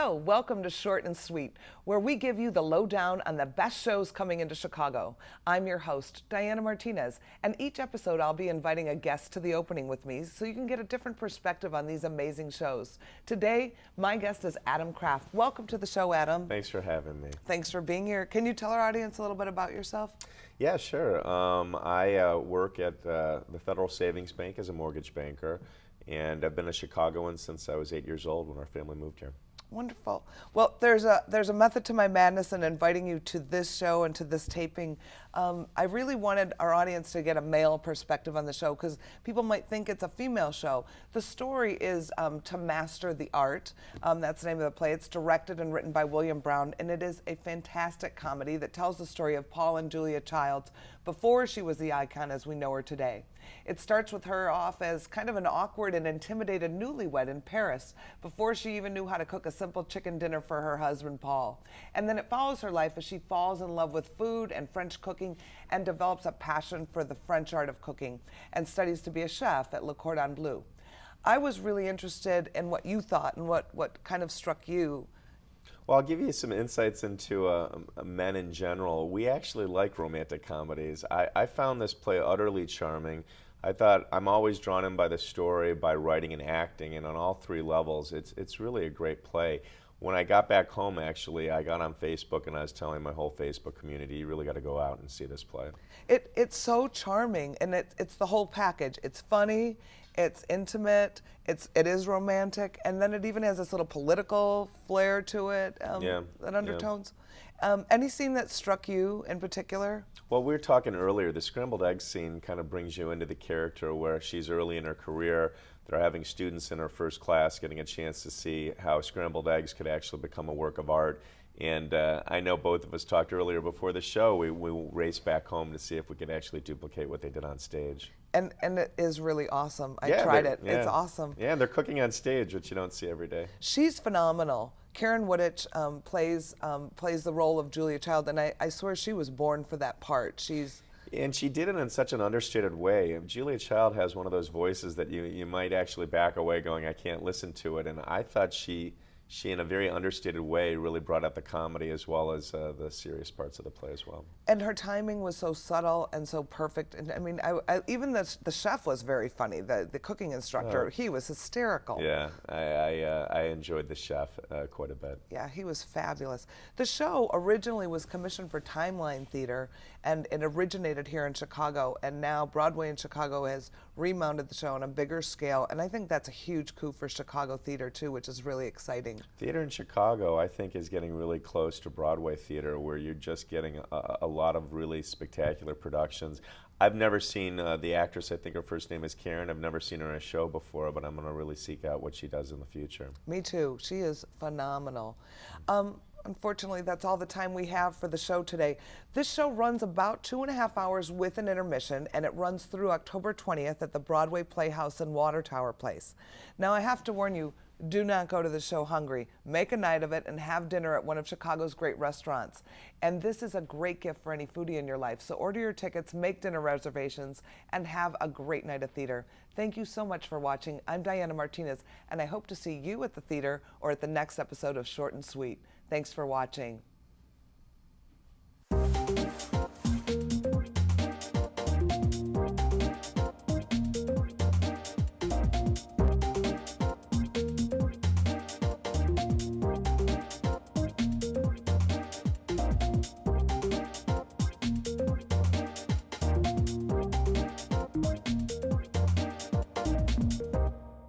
Hello, welcome to Short and Sweet, where we give you the lowdown on the best shows coming into Chicago. I'm your host, Diana Martinez, and each episode I'll be inviting a guest to the opening with me so you can get a different perspective on these amazing shows. Today, my guest is Adam Kraft. Welcome to the show, Adam. Thanks for having me. Thanks for being here. Can you tell our audience a little bit about yourself? Yeah, sure. I work at the Federal Savings Bank as a mortgage banker, and I've been a Chicagoan since I was 8 years old when our family moved here. Wonderful. Well, there's a method to my madness in inviting you to this show and to this taping. I really wanted our audience to get a male perspective on the show because people might think it's a female show. The story is To Master the Art. That's the name of the play. It's directed and written by William Brown, and it is a fantastic comedy that tells the story of Paul and Julia Childs before she was the icon as we know her today. It starts with her off as kind of an awkward and intimidated newlywed in Paris before she even knew how to cook a simple chicken dinner for her husband, Paul. And then it follows her life as she falls in love with food and French cooking and develops a passion for the French art of cooking and studies to be a chef at Le Cordon Bleu. I was really interested in what you thought and what kind of struck you. Well, I'll give you some insights into men in general. We actually like romantic comedies. I found this play utterly charming. I thought I'm always drawn in by the story, by writing and acting, and on all three levels, it's really a great play. When I got back home, actually, I got on Facebook and I was telling my whole Facebook community, you really got to go out and see this play. It's so charming, and it's the whole package. It's funny, it's intimate, it is romantic, and then it even has this little political flair to it, that undertones. Any scene that struck you in particular? Well, we were talking earlier, the scrambled egg scene kind of brings you into the character where she's early in her career. They're having students in her first class getting a chance to see how scrambled eggs could actually become a work of art. And I know both of us talked earlier before the show, we raced back home to see if we could actually duplicate what they did on stage. And it is really awesome. I tried it. Yeah. It's awesome. Yeah, and they're cooking on stage, which you don't see every day. She's phenomenal. Karen Wooditch plays the role of Julia Child, and I swear she was born for that part. And she did it in such an understated way. Julia Child has one of those voices that you might actually back away going, I can't listen to it. And I thought she in a very understated way really brought out the comedy as well as the serious parts of the play as well. And her timing was so subtle and so perfect. And I mean, even the chef was very funny. The cooking instructor, he was hysterical. Yeah, I enjoyed the chef quite a bit. Yeah, he was fabulous. The show originally was commissioned for Timeline Theater, and it originated here in Chicago. And now Broadway in Chicago has remounted the show on a bigger scale. And I think that's a huge coup for Chicago theater too, which is really exciting. Theater in Chicago, I think, is getting really close to Broadway theater, where you're just getting a lot of really spectacular productions. I've never seen the actress, I think her first name is Karen. I've never seen her in a show before, but I'm going to really seek out what she does in the future. Me too. She is phenomenal. Unfortunately, that's all the time we have for the show today. This show runs about 2.5 hours with an intermission, and it runs through October 20th at the Broadway Playhouse in Water Tower Place. Now, I have to warn you, do not go to the show hungry. Make a night of it and have dinner at one of Chicago's great restaurants. And this is a great gift for any foodie in your life. So order your tickets, make dinner reservations, and have a great night of theater. Thank you so much for watching. I'm Diana Martinez, and I hope to see you at the theater or at the next episode of Short and Sweet. Thanks for watching.